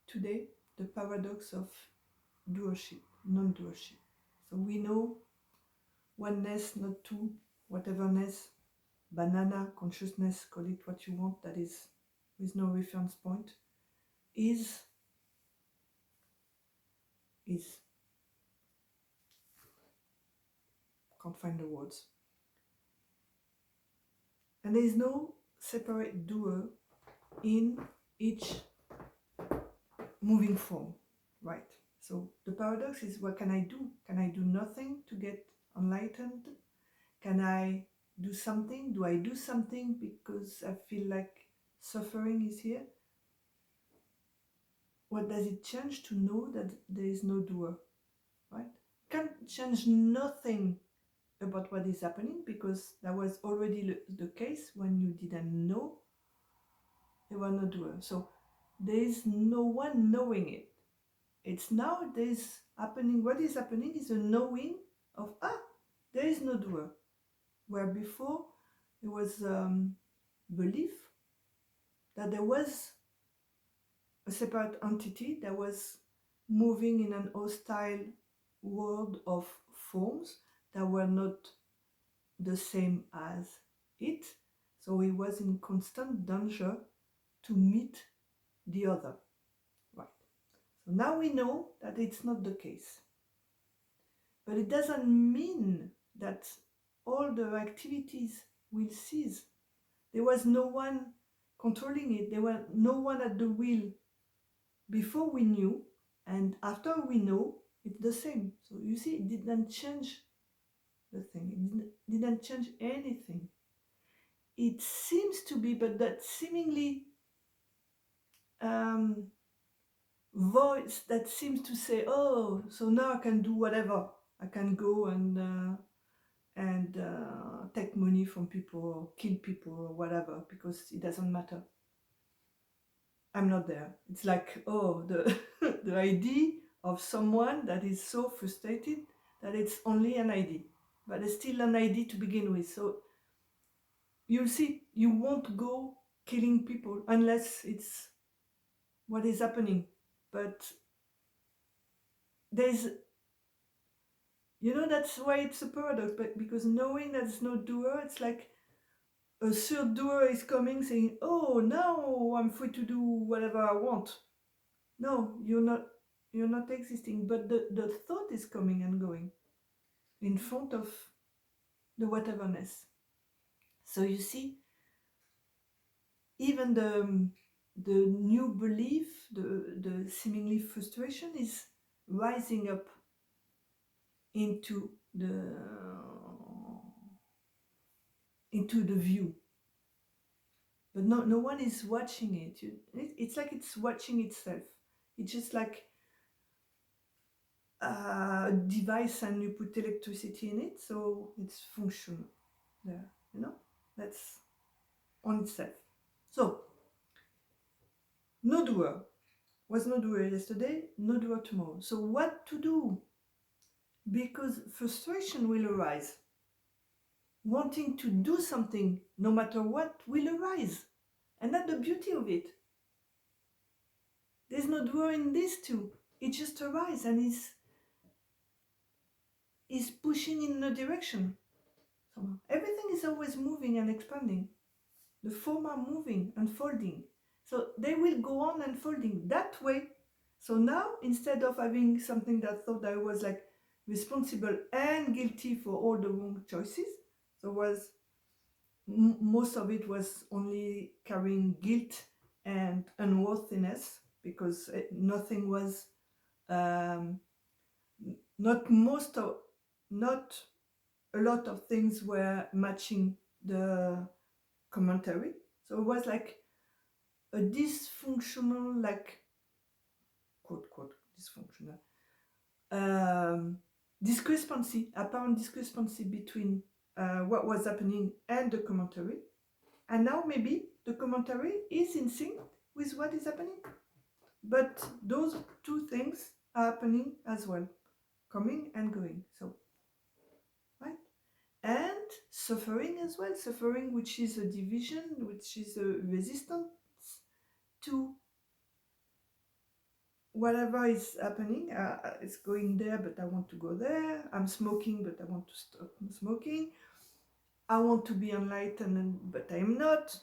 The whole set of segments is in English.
Today, the paradox of doership, non-doership. So we know oneness, not two, whateverness, banana, consciousness, call it what you want, that is with no reference point, is can't find the words. And there is no separate doer in each moving form, right? So the paradox is, what can I do? Can I do nothing to get enlightened? Can I do something? Do I do something because I feel like suffering is here? What does it change to know that there is no doer, right? Can't change nothing about what is happening, because that was already the case when you didn't know there were no doer. So there is no one knowing it. It's now there's happening. What is happening is a knowing of, there is no doer. Where before it was belief that there was a separate entity that was moving in an hostile world of forms that were not the same as it. So he was in constant danger to meet the other. Right. So now we know that it's not the case. But it doesn't mean that all the activities will cease. There was no one controlling it. There was no one at the wheel before we knew, and after we know, it's the same. So you see, it didn't change the thing. It didn't change anything. It seems to be, but that seemingly voice that seems to say, oh, so now I can do whatever. I can go and take money from people or kill people or whatever, because it doesn't matter. I'm not there. It's like, oh, the the idea of someone that is so frustrated that it's only an idea, but it's still an idea to begin with. So you'll see, you won't go killing people unless it's what is happening. But there's, that's why it's a paradox, but because knowing that there's no doer, it's like a third doer is coming saying, oh, now I'm free to do whatever I want. No, you're not existing, but the thought is coming and going in front of the whateverness. So you see, even the new belief, the seemingly frustration is rising up into the view, but no one is watching it. It's like it's watching itself. It's just like a device, and you put electricity in it, so it's functional there, that's on itself. So no doer. Was no doer yesterday, no doer tomorrow. So what to do? Because frustration will arise. Wanting to do something, no matter what, will arise. And that's the beauty of it. There's no doer in this too. It just arises and is pushing in a direction. So everything is always moving and expanding. The form are moving, unfolding. So they will go on unfolding that way. So now, instead of having something that thought I was like responsible and guilty for all the wrong choices, so was most of it was only carrying guilt and unworthiness, because nothing was not a lot of things were matching the commentary. So it was like a dysfunctional, like quote dysfunctional discrepancy, apparent discrepancy between what was happening and the commentary. And now maybe the commentary is in sync with what is happening, but those two things are happening as well, coming and going. So right, and suffering as well, suffering, which is a division, which is a resistance to whatever is happening, it's going there, but I want to go there. I'm smoking, but I want to stop smoking. I want to be enlightened, but I'm not.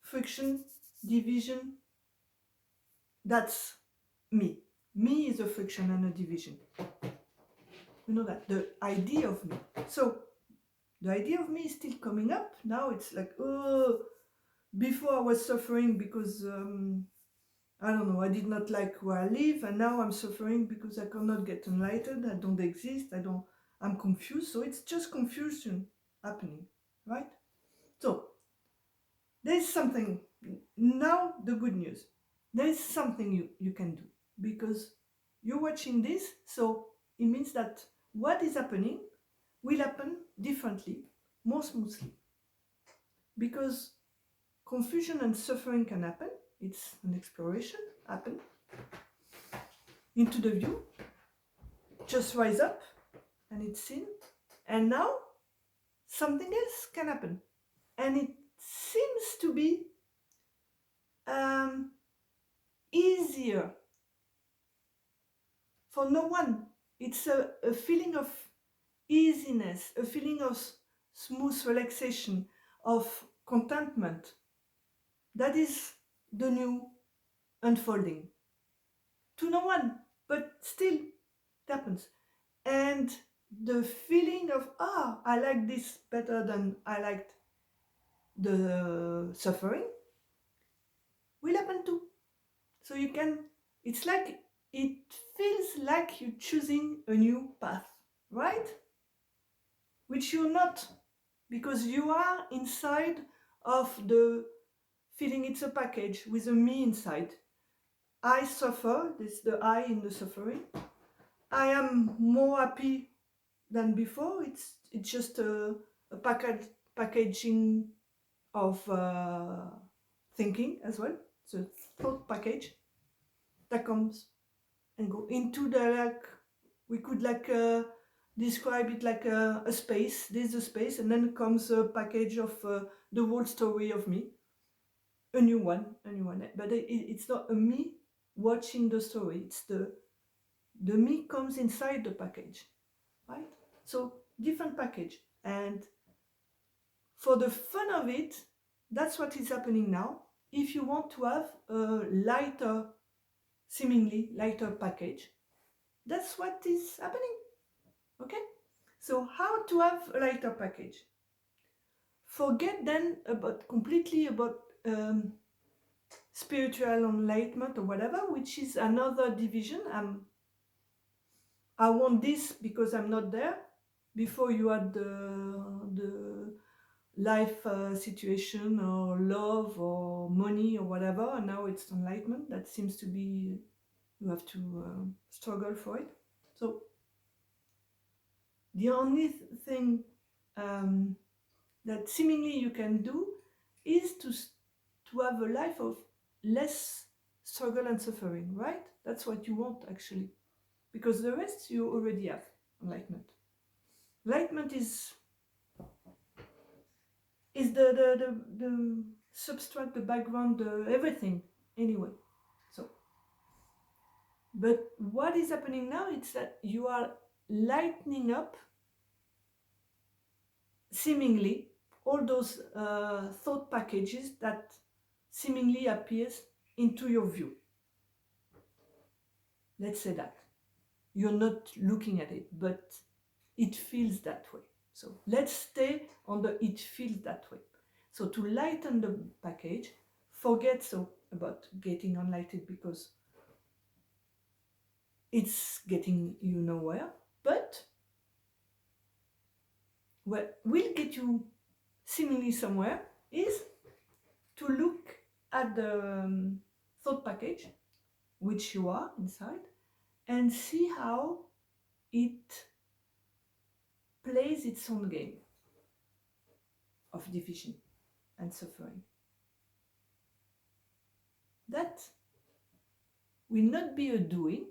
Friction, division, that's me. Me is a friction and a division. You know that, the idea of me. So the idea of me is still coming up. Now it's like, oh, before I was suffering because, I don't know, I did not like where I live, and now I'm suffering because I cannot get enlightened, I don't exist, I'm confused. So it's just confusion happening, right? So there's something, now the good news, there is something you can do, because you're watching this, so it means that what is happening will happen differently, more smoothly, because confusion and suffering can happen. It's an exploration, happen into the view, just rise up, and it's seen, and now something else can happen, and it seems to be easier for no one. It's a feeling of easiness, a feeling of smooth relaxation, of contentment. That is the new unfolding. To no one, but still it happens. And the feeling of, I like this better than I liked the suffering, will happen too. So you can, it's like, it feels like you're choosing a new path, right? Which you're not, because you are inside of the feeling. It's a package with a me inside. I suffer, this is the I in the suffering. I am more happy than before. It's just a packaging of thinking as well. It's a thought package that comes and go into the, like, we could like describe it like a space. There's a space, and then comes a package of the whole story of me, a new one. But it's not a me watching the story. It's the me comes inside the package, right? So different package, and for the fun of it, that's what is happening now. If you want to have a lighter, seemingly lighter package, that's what is happening. Okay, so how to have a lighter package? Forget then about completely about spiritual enlightenment or whatever, which is another division. I want this because I'm not there. Before you had the life situation or love or money or whatever, and now it's enlightenment. That seems to be, you have to struggle for it. So the only thing that seemingly you can do is to have a life of less struggle and suffering, right? That's what you want, actually, because the rest you already have. Enlightenment. Enlightenment is the substrate, the background, everything, anyway. So, but what is happening now, it's that you are lightening up, seemingly, all those thought packages that seemingly appears into your view. Let's say that. You're not looking at it, but it feels that way. So let's stay on the it feels that way. So to lighten the package, forget about getting enlightened, because it's getting you nowhere, but what will get you seemingly somewhere is to look at the thought package, which you are inside, and see how it plays its own game of division and suffering. That will not be a doing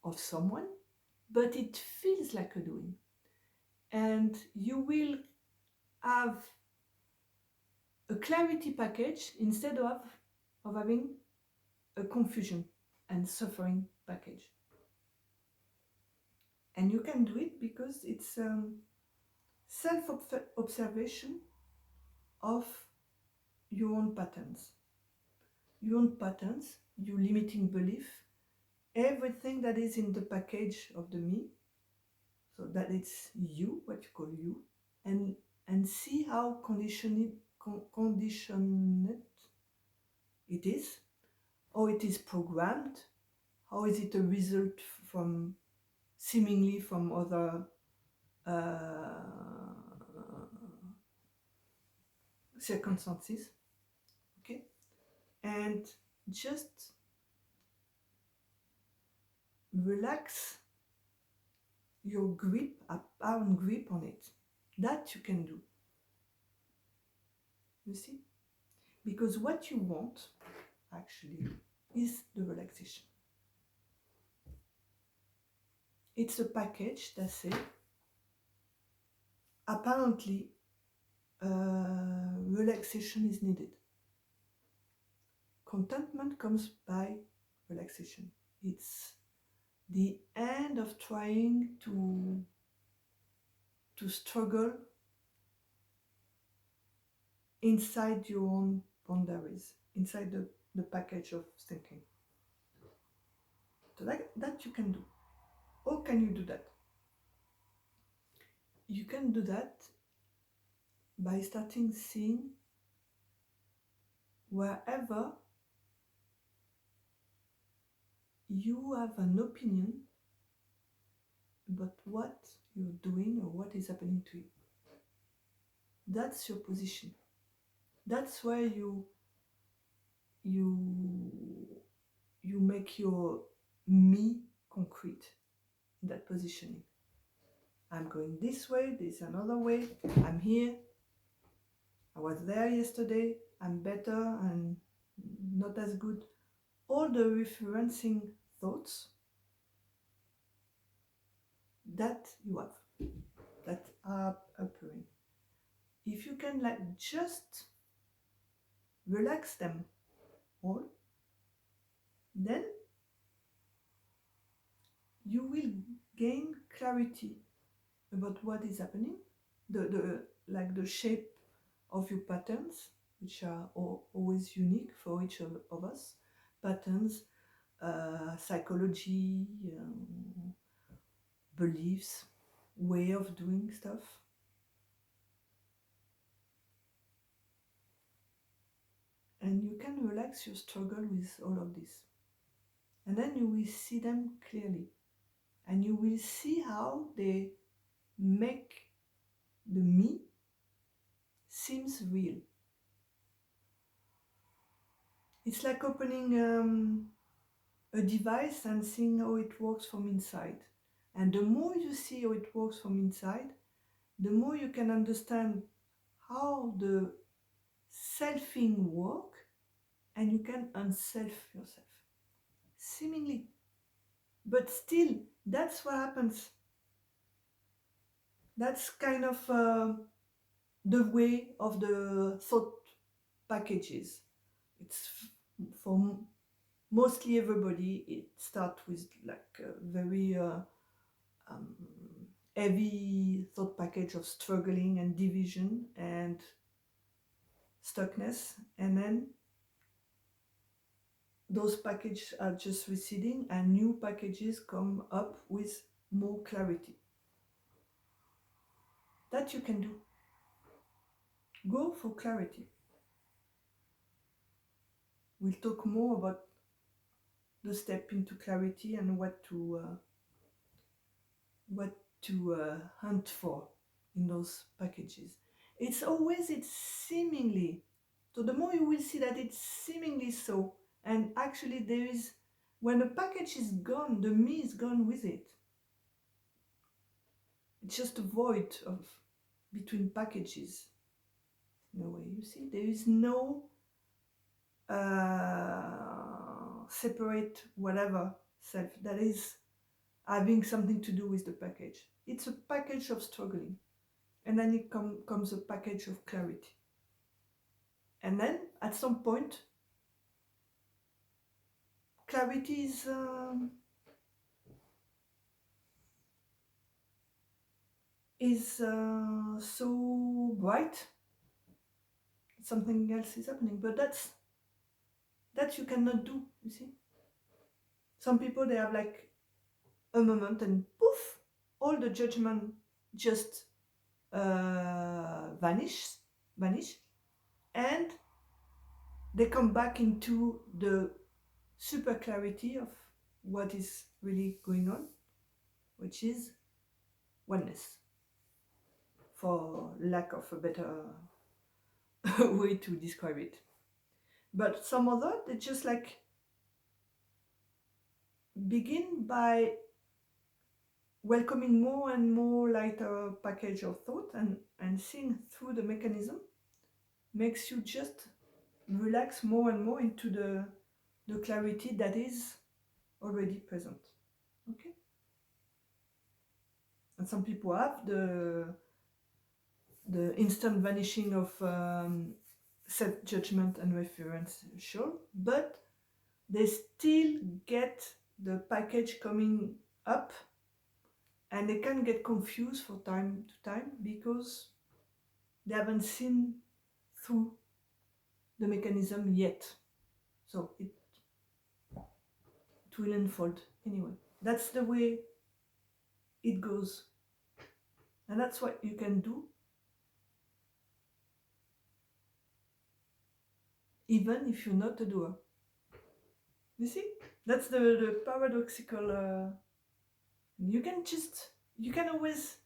of someone, but it feels like a doing. And you will have a clarity package instead of having a confusion and suffering package. And you can do it because it's self-observation of your own patterns. Your own patterns, your limiting belief, everything that is in the package of the me, so that it's you, what you call you, and see how conditioned it is, how it is programmed, how is it a result from seemingly from other circumstances, okay? And just relax your grip, apparent grip on it. That you can do. You see? Because what you want, actually, is the relaxation. It's a package that says, apparently, relaxation is needed. Contentment comes by relaxation. It's the end of trying to struggle inside your own boundaries, inside the package of thinking. So that you can do. How can you do that? You can do that by starting seeing wherever you have an opinion about what you're doing or what is happening to you. That's your position. That's where you make your me concrete in that positioning. I'm going this way, there's another way, I'm here, I was there yesterday, I'm better and not as good. All the referencing thoughts that you have, that are appearing. If you can just relax them all, then you will gain clarity about what is happening, the shape of your patterns, which are always unique for each of us. Patterns, psychology, beliefs, way of doing stuff. And you can relax your struggle with all of this. And then you will see them clearly. And you will see how they make the me seems real. It's like opening a device and seeing how it works from inside. And the more you see how it works from inside, the more you can understand how the selfing work, and you can unself yourself. Seemingly. But still, that's what happens. That's kind of the way of the thought packages. It's for mostly everybody, it starts with like a very heavy thought package of struggling and division and stuckness, and then those packages are just receding and new packages come up with more clarity. That you can do. Go for clarity. We'll talk more about the step into clarity and what to hunt for in those packages. It's seemingly, so the more you will see that it's seemingly so, and actually there is, when a package is gone, the me is gone with it. It's just a void of between packages. In a way, you see, there is no separate whatever self that is having something to do with the package. It's a package of struggling, and then it comes a package of clarity. And then at some point clarity is so bright, something else is happening, but that you cannot do, you see. Some people, they have like a moment and poof, all the judgment just vanish, and they come back into the super clarity of what is really going on, which is oneness, for lack of a better way to describe it. But some other, they just like begin by welcoming more and more lighter package of thought, and seeing through the mechanism makes you just relax more and more into the clarity that is already present. Okay? And some people have the instant vanishing of self-judgment and referential, but they still get the package coming up, and they can get confused from time to time because they haven't seen through the mechanism yet. So it will unfold anyway. That's the way it goes. And that's what you can do, even if you're not a doer. You see? That's the paradoxical... you can always...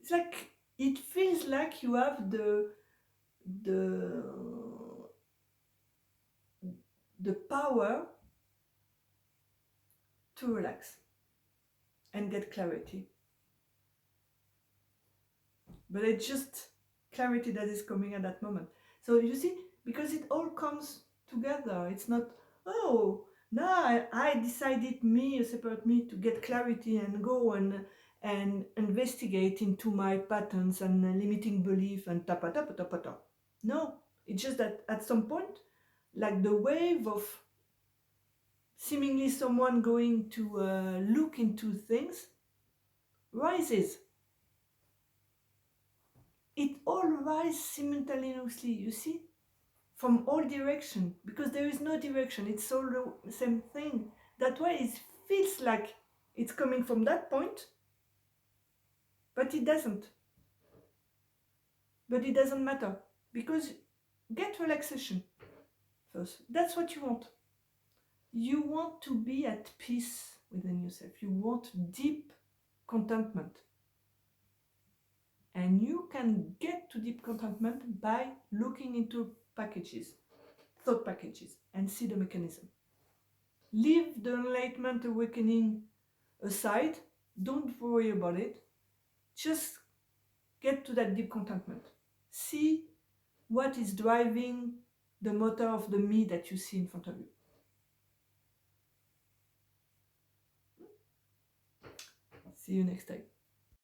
It's like, it feels like you have the power to relax and get clarity. But it's just clarity that is coming at that moment. So you see, because it all comes together. It's not, oh, now I decided, me, a separate me, to get clarity and go and investigate into my patterns and limiting belief and tapa. No, it's just that at some point, like the wave of seemingly someone going to look into things rises. It all rises simultaneously, you see, from all directions, because there is no direction, it's all the same thing. That way it feels like it's coming from that point, but it doesn't. But it doesn't matter, because get relaxation first. That's what you want. You want to be at peace within yourself. You want deep contentment. And you can get to deep contentment by looking into packages, thought packages, and see the mechanism. Leave the enlightenment awakening aside. Don't worry about it. Just get to that deep contentment. See what is driving the motor of the me that you see in front of you. See you next time.